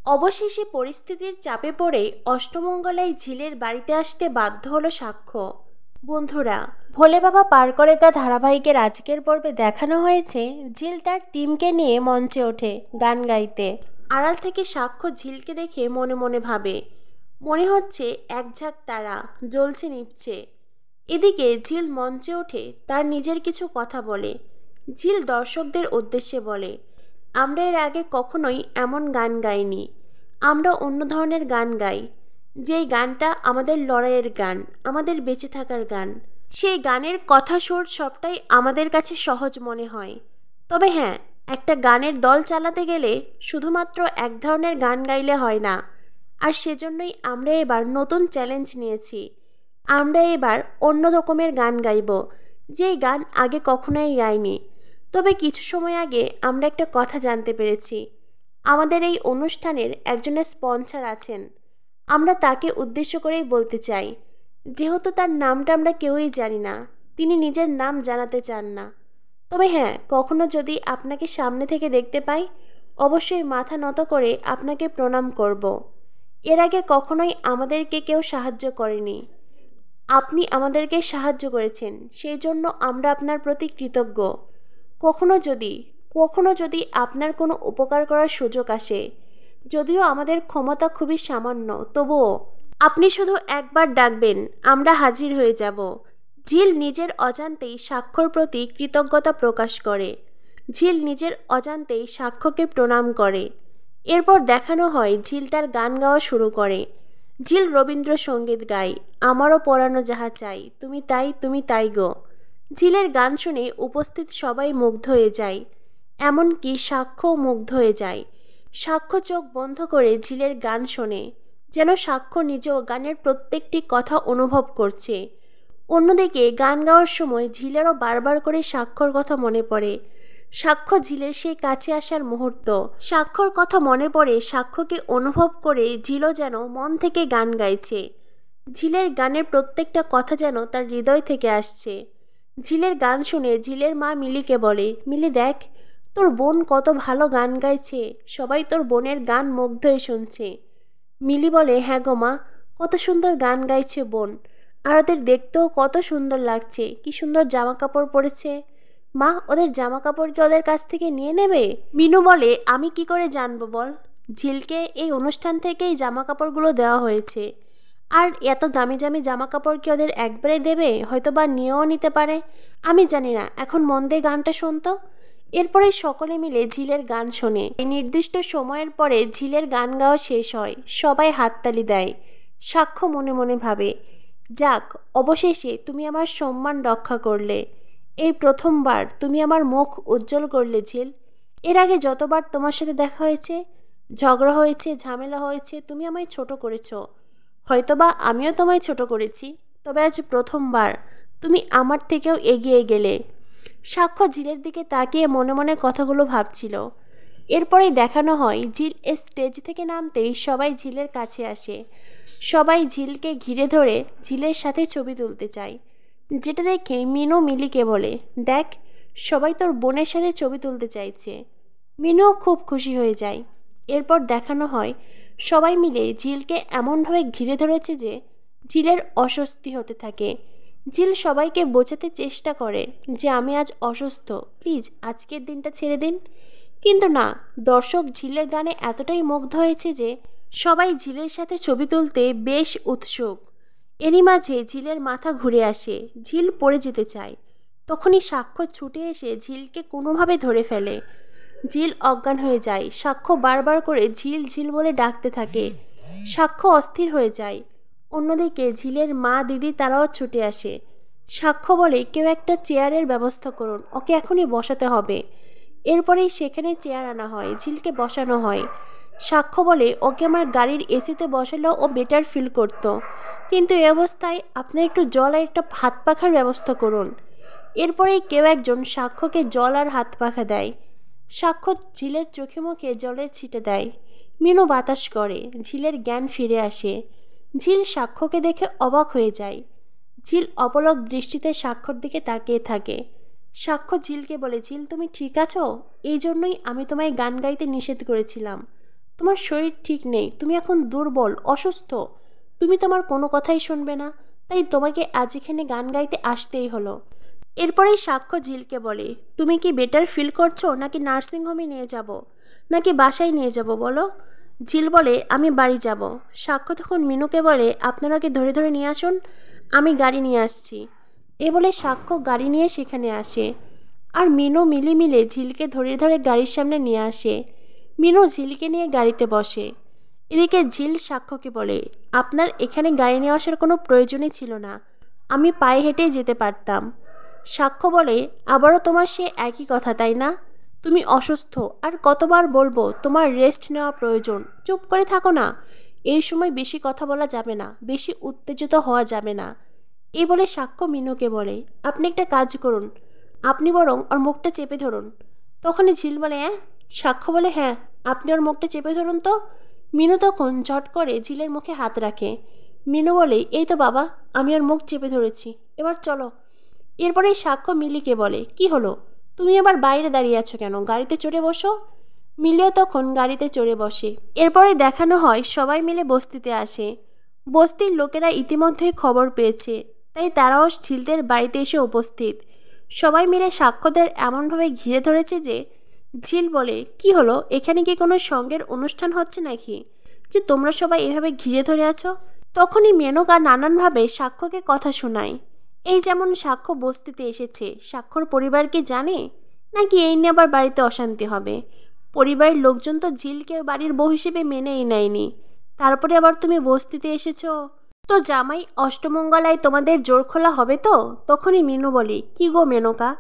অবশেষে পরিস্থিতির চাপে পড়ে অষ্টমঙ্গলায় ঝিলের বাড়িতে আসতে বাধ্য হলো সাক্ষ্য। বন্ধুরা, ভোলে বাবা পার করে তা ধারাবাহিকের আজকের পর্বে দেখানো হয়েছে ঝিল তার টিমকে নিয়ে মঞ্চে ওঠে গান গাইতে। আড়াল থেকে সাক্ষ্য ঝিলকে দেখে মনে মনে ভাবে, মনে হচ্ছে এক ঝাঁক তারা জ্বলছে নিভছে। এদিকে ঝিল মঞ্চে ওঠে তার নিজের কিছু কথা বলে। ঝিল দর্শকদের উদ্দেশ্যে বলে, আমরা এর আগে কখনোই এমন গান গাইনি। আমরা অন্য ধরনের গান গাই, যেই গানটা আমাদের লড়াইয়ের গান, আমাদের বেঁচে থাকার গান। সেই গানের কথা সুর সবটাই আমাদের কাছে সহজ মনে হয়। তবে হ্যাঁ, একটা গানের দল চালাতে গেলে শুধুমাত্র এক ধরনের গান গাইলে হয় না। আর সেজন্যই আমরা এবার নতুন চ্যালেঞ্জ নিয়েছি। আমরা এবার অন্য রকমের গান গাইব, যেই গান আগে কখনোই গাইনি। তবে কিছু সময় আগে আমরা একটা কথা জানতে পেরেছি, আমাদের এই অনুষ্ঠানের একজনের স্পন্সর আছেন। আমরা তাকে উদ্দেশ্য করেই বলতে চাই, যেহেতু তার নামটা আমরা কেউই জানি না, তিনি নিজের নাম জানাতে চান না। তবে হ্যাঁ, কখনো যদি আপনাকে সামনে থেকে দেখতে পাই, অবশ্যই মাথা নত করে আপনাকে প্রণাম করব। এর আগে কখনোই আমাদেরকে কেউ সাহায্য করেনি, আপনি আমাদেরকে সাহায্য করেছেন, সেই জন্য আমরা আপনার প্রতি কৃতজ্ঞ। কখনো যদি আপনার কোনো উপকার করার সুযোগ আসে, যদিও আমাদের ক্ষমতা খুবই সামান্য, তবুও আপনি শুধু একবার ডাকবেন, আমরা হাজির হয়ে যাব। ঝিল নিজের অজান্তেই সাক্ষ্যর প্রতি কৃতজ্ঞতা প্রকাশ করে। ঝিল নিজের অজান্তেই সাক্ষ্যকে প্রণাম করে। এরপর দেখানো হয় ঝিল তার গান গাওয়া শুরু করে। ঝিল রবীন্দ্রসঙ্গীত গায়, আমারও পরানো যাহা চাই, তুমি তাই তুমি তাই গো। ঝিলের গান শুনে উপস্থিত সবাই মুগ্ধ হয়ে যায়, এমনকি সাক্ষ্যও মুগ্ধ হয়ে যায়। সাক্ষ্য চোখ বন্ধ করে ঝিলের গান শোনে, যেন সাক্ষ্য নিজেও গানের প্রত্যেকটি কথা অনুভব করছে। অন্যদিকে গান গাওয়ার সময় ঝিলেরও বারবার করে সাক্ষ্যর কথা মনে পড়ে। সাক্ষ্য ঝিলের সেই কাছে আসার মুহূর্ত, সাক্ষ্যর কথা মনে পড়ে, সাক্ষ্যকে অনুভব করে ঝিলও যেন মন থেকে গান গাইছে। ঝিলের গানের প্রত্যেকটা কথা যেন তার হৃদয় থেকে আসছে। ঝিলের গান শুনে ঝিলের মা মিলিকে বলে, মিলি দেখ, তোর বোন কত ভালো গান গাইছে, সবাই তোর বোনের গান মুগ্ধ হয়ে শুনছে। মিলি বলে, হ্যাঁ গো মা, কত সুন্দর গান গাইছে বোন, আর ওদের দেখতেও কত সুন্দর লাগছে, কি সুন্দর জামা কাপড় পরেছে। মা, ওদের জামা কাপড় কি ওদের কাছ থেকে নিয়ে নেবে? মিনু বলে, আমি কি করে জানবো বল, ঝিলকে এই অনুষ্ঠান থেকেই জামা কাপড়গুলো দেওয়া হয়েছে, আর এত দামি দামি জামা কাপড় কি ওদের একবারে দেবে? হয়তো বা নিয়েও নিতে পারে, আমি জানি না। এখন মন দিয়ে গানটা শুনতো। এরপরে সকলে মিলে ঝিলের গান শোনে। এই নির্দিষ্ট সময়ের পরে ঝিলের গান গাওয়া শেষ হয়, সবাই হাততালি দেয়। সাক্ষ্য মনে মনে ভাবে, যাক, অবশেষে তুমি আমার সম্মান রক্ষা করলে। এই প্রথমবার তুমি আমার মুখ উজ্জ্বল করলে ঝিল। এর আগে যতবার তোমার সাথে দেখা হয়েছে, ঝগড়া হয়েছে, ঝামেলা হয়েছে, তুমি আমায় ছোট করেছো। হয়তোবা আমিও তোমায় ছোট করেছি, তবে আজ প্রথমবার তুমি আমার থেকেও এগিয়ে গেলে। সাক্ষ্য ঝিলের দিকে তাকিয়ে মনে মনে কথাগুলো ভাবছিল। এরপরেই দেখানো হয় ঝিল স্টেজ থেকে নামতেই সবাই ঝিলের কাছে আসে। সবাই ঝিলকে ঘিরে ধরে ঝিলের সাথে ছবি তুলতে চায়, যেটা দেখে মিনু মিলিকে বলে, দেখ, সবাই তোর বোনের সাথে ছবি তুলতে চাইছে। মিনুও খুব খুশি হয়ে যায়। এরপর দেখানো হয় সবাই মিলে ঝিলকে এমনভাবে ঘিরে ধরেছে যে ঝিলের অস্বস্তি হতে থাকে। ঝিল সবাইকে বোঝাতে চেষ্টা করে যে আমি আজ অসুস্থ, প্লিজ আজকের দিনটা ছেড়ে দিন। কিন্তু না, দর্শক ঝিলের গানে এতটাই মুগ্ধ হয়েছে যে সবাই ঝিলের সাথে ছবি তুলতে বেশ উৎসুক। এরই মাঝে ঝিলের মাথা ঘুরে আসে, ঝিল পড়ে যেতে চায়। তখনই সাক্ষ্য ছুটে এসে ঝিলকে কোনোভাবে ধরে ফেলে। ঝিল অজ্ঞান হয়ে যায়। সাক্ষ্য বারবার করে ঝিল ঝিল বলে ডাকতে থাকে। সাক্ষ্য অস্থির হয়ে যায়। অন্যদিকে ঝিলের মা দিদি তারাও ছুটে আসে। সাক্ষ্য বলে, কেউ একটা চেয়ারের ব্যবস্থা করুন, ওকে এখনই বসাতে হবে। এরপরেই সেখানে চেয়ার আনা হয়, ঝিলকে বসানো হয়। সাক্ষ্য বলে, ওকে আমার গাড়ির এসিতে বসালেও ও বেটার ফিল করতো, কিন্তু এই অবস্থায় আপনার একটু জল আর একটা হাত পাখার ব্যবস্থা করুন। এরপরেই কেউ একজন সাক্ষ্যকে জল আর হাত পাখা দেয়। সাক্ষ্য ঝিলের চোখে মুখে জলের ছিটে দেয়। মিনু বাতাস করে, ঝিলের জ্ঞান ফিরে আসে। ঝিল সাক্ষ্যকে দেখে অবাক হয়ে যায়। ঝিল অপলক দৃষ্টিতে সাক্ষ্যর দিকে তাকিয়ে থাকে। সাক্ষ্য ঝিলকে বলে, ঝিল তুমি ঠিক আছো? এই জন্যই আমি তোমায় গান গাইতে নিষেধ করেছিলাম, তোমার শরীর ঠিক নেই, তুমি এখন দুর্বল, অসুস্থ, তুমি তোমার কোনো কথাই শুনবে না, তাই তোমাকে আজ এখানে গান গাইতে আসতেই হলো। এরপরেই সাক্ষ্য ঝিলকে বলে, তুমি কি বেটার ফিল করছো, নাকি নার্সিংহোমে নিয়ে যাব, নাকি বাসায় নিয়ে যাব বলো? ঝিল বলে, আমি বাড়ি যাব। সাক্ষ্য তখন মিনুকে বলে, আপনারা ওকে ধরে ধরে নিয়ে আসুন, আমি গাড়ি নিয়ে আসছি। এ বলে সাক্ষ্য গাড়ি নিয়ে সেখানে আসে, আর মিনু মিলি মিলে ঝিলকে ধরে ধরে গাড়ির সামনে নিয়ে আসে। মিনু ঝিলকে নিয়ে গাড়িতে বসে। এদিকে ঝিল সাক্ষ্যকে বলে, আপনার এখানে গাড়ি নিয়ে আসার কোনো প্রয়োজনই ছিল না, আমি পায়ে হেঁটেই যেতে পারতাম। সাক্ষ্য বলে, আবারও তোমার সে একই কথা, তাই না? তুমি অসুস্থ, আর কতবার বলবো তোমার রেস্ট নেওয়া প্রয়োজন, চুপ করে থাকো না। এই সময় বেশি কথা বলা যাবে না, বেশি উত্তেজিত হওয়া যাবে না। এই বলে সাক্ষ্য মিনুকে বলে, আপনি একটা কাজ করুন, আপনি বরং ওর মুখটা চেপে ধরুন। তখনই ঝিল বলে, হ্যাঁ? সাক্ষ্য বলে, হ্যাঁ, আপনি ওর মুখটা চেপে ধরুন তো। মিনু তখন ঝট করে ঝিলের মুখে হাত রাখে। মিনু বলে, এই তো বাবা, আমি ওর মুখ চেপে ধরেছি, এবার চলো। এরপরেই সাক্ষ্য মিলিকে বলে, কি হলো, তুমি আবার বাইরে দাঁড়িয়ে আছো কেন, গাড়িতে চড়ে বসো। মিলিও তখন গাড়িতে চড়ে বসে। এরপরে দেখানো হয় সবাই মিলে বস্তিতে আসে। বস্তির লোকেরা ইতিমধ্যেই খবর পেয়েছে, তাই তারাও ঝিলদের বাড়িতে এসে উপস্থিত। সবাই মিলে সাক্ষ্যদের এমনভাবে ঘিরে ধরেছে যে ঝিল বলে, কি হলো, এখানে কি কোনো সঙ্গের অনুষ্ঠান হচ্ছে নাকি, যে তোমরা সবাই এভাবে ঘিরে ধরে আছো? তখনই মেনকা নানানভাবে সাক্ষ্যকে কথা শোনায়। এই যেমন সাক্ষ্য বস্তিতে এসেছে, সাক্ষ্যর পরিবার কি জানে, নাকি এই নিয়ে আবার বাড়িতে অশান্তি হবে? পরিবারের লোকজন তো ঝিলকে বাড়ির বউ হিসেবে মেনেই নেয়নি, তারপরে আবার তুমি বস্তিতে এসেছো, তো জামাই অষ্টমঙ্গলায় তোমাদের জোর খোলা হবে তো? তখনই মিনু বলে, কি গো মেনকা,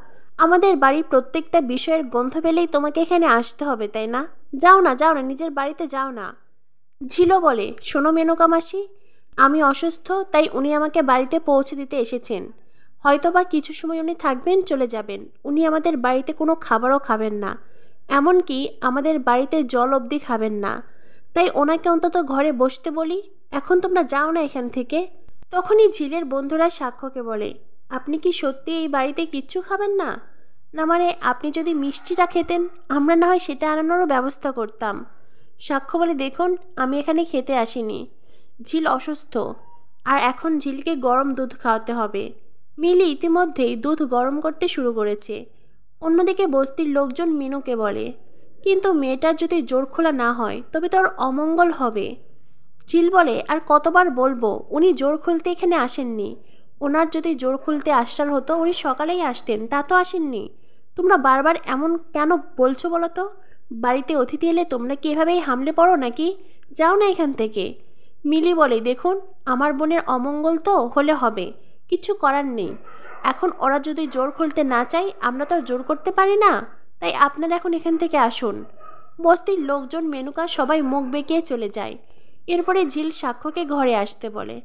আমাদের বাড়ির প্রত্যেকটা বিষয়ের গন্ধ পেলেই তোমাকে এখানে আসতে হবে, তাই না? যাও না, যাও না, নিজের বাড়িতে যাও না। ঝিলও বলে, শোনো মেনকা মাসি, আমি অসুস্থ, তাই উনি আমাকে বাড়িতে পৌঁছে দিতে এসেছেন। হয়তোবা কিছু সময় উনি থাকবেন, চলে যাবেন। উনি আমাদের বাড়িতে কোনো খাবারও খাবেন না, এমনকি আমাদের বাড়িতে জল অবধি খাবেন না, তাই ওনাকে অন্তত ঘরে বসতে বলি। এখন তোমরা যাও না এখান থেকে। তখনই ঝিলের বন্ধুরা সাক্ষ্যকে বলে, আপনি কি সত্যি এই বাড়িতে কিচ্ছু খাবেন না? না মানে আপনি যদি মিষ্টিটা খেতেন, আমরা না হয় সেটা আনানোরও ব্যবস্থা করতাম। সাক্ষ্য বলে, দেখুন, আমি এখানে খেতে আসিনি, ঝিল অসুস্থ, আর এখন ঝিলকে গরম দুধ খাওয়াতে হবে। মিলি ইতিমধ্যেই দুধ গরম করতে শুরু করেছে। অন্যদিকে বস্তির লোকজন মিনুকে বলে, কিন্তু মেয়েটার যদি জোর খোলা না হয় তবে তোর অমঙ্গল হবে। ঝিল বলে, আর কতবার বলবো, উনি জোর খুলতে এখানে আসেননি। ওনার যদি জোর খুলতে আসার হতো উনি সকালেই আসতেন, তা তো আসেননি। তোমরা বারবার এমন কেন বলছো বলো তো? বাড়িতে অতিথি এলে তোমরা কি এভাবেই হামলে পড়ো নাকি? যাও না এখান থেকে। মিলি বলে, দেখুন, আমার বোনের অমঙ্গল তো হলে হবে, কিছু করার নেই। এখন ওরা যদি জোর খুলতে না চায়, আমরা তো আর জোর করতে পারি না, তাই আপনারা এখন এখান থেকে আসুন। বস্তির লোকজন মেনুকা সবাই মুখ বেঁকিয়ে চলে যায়। এরপরে ঝিল সাক্ষ্যকে ঘরে আসতে বলে।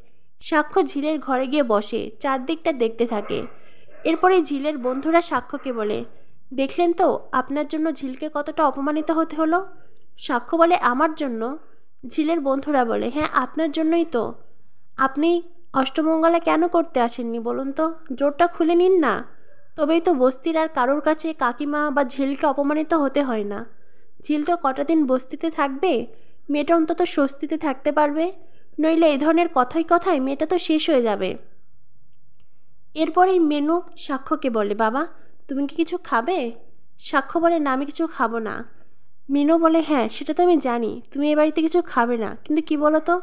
সাক্ষ্য ঝিলের ঘরে গিয়ে বসে, চারদিকটা দেখতে থাকে। এরপরে ঝিলের বন্ধুরা সাক্ষ্যকে বলে, দেখলেন তো আপনার জন্য ঝিলকে কতটা অপমানিত হতে হলো? সাক্ষ্য বলে, আমার জন্য? ঝিলের বন্ধুরা বলে, হ্যাঁ, আপনার জন্যই তো। আপনি অষ্টমঙ্গলা কেন করতে আসেননি বলুন তো? জোরটা খুলে নিন না, তবেই তো বস্তির আর কারোর কাছে কাকিমা বা ঝিলকে অপমানিত হতে হয় না। ঝিল তো কটা দিন বস্তিতে থাকবে, মেয়েটা অন্তত স্বস্তিতে থাকতে পারবে, নইলে এই ধরনের কথায় কথায় মেয়েটা তো শেষ হয়ে যাবে। এরপরেই মেনু সাক্ষ্যকে বলে, বাবা, তুমি কি কিছু খাবে? সাক্ষ্য বলে, না, আমি কিছু খাবো না। মিনু বলে, হ্যাঁ, সেটা তো আমি জানি, তুমি এ বাড়িতে কিছু খাবে না, কিন্তু কি বলো তো,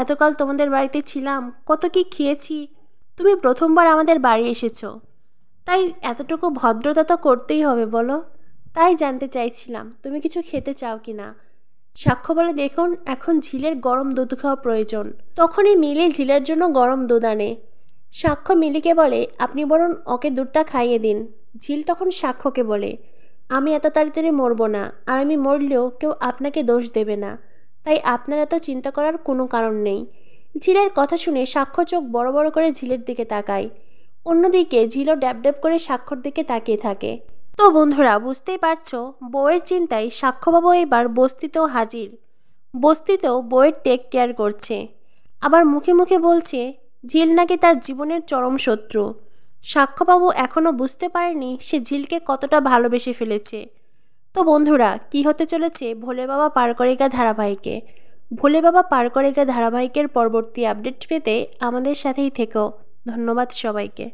এতকাল তোমাদের বাড়িতে ছিলাম, কত কি খেয়েছি, তুমি প্রথমবার আমাদের বাড়ি এসেছো, তাই এতটুকু ভদ্রতা তো করতেই হবে বলো। তাই জানতে চাইছিলাম তুমি কিছু খেতে চাও কি না। সাক্ষ্য বলে, দেখুন, এখন ঝিলের গরম দুধ খাওয়া প্রয়োজন। তখনই মিলি ঝিলের জন্য গরম দুধ আনে। সাক্ষ্য মিলিকে বলে, আপনি বরং ওকে দুধটা খাইয়ে দিন। ঝিল তখন সাক্ষ্যকে বলে, আমি এত তাড়াতাড়ি মরবো না, আর আমি মরলেও কেউ আপনাকে দোষ দেবে না, তাই আপনার এত চিন্তা করার কোনো কারণ নেই। ঝিলের কথা শুনে সাক্ষ্য চোখ বড় বড় করে ঝিলের দিকে তাকায়। অন্যদিকে ঝিলও ড্যাব ড্যাব করে সাক্ষ্যর দিকে তাকিয়ে থাকে। তো বন্ধুরা, বুঝতেই পারছো, বউয়ের চিন্তায় সাক্ষ্যবাবু এবার বস্তিতেও হাজির। বস্তিতেও বউয়ের টেক কেয়ার করছে, আবার মুখে মুখে বলছে ঝিল নাকি তার জীবনের চরম শত্রু। সাক্ষ্যবাবু এখনও বুঝতে পারেনি সে ঝিলকে কতটা ভালোবেসে ফেলেছে। তো বন্ধুরা, কি হতে চলেছে ভোলে বাবা পার করেগা ধারাবাহিকে? ভোলে বাবা পার করেগা ধারাবাহিকের পরবর্তী আপডেট পেতে আমাদের সাথেই থেকো। ধন্যবাদ সবাইকে।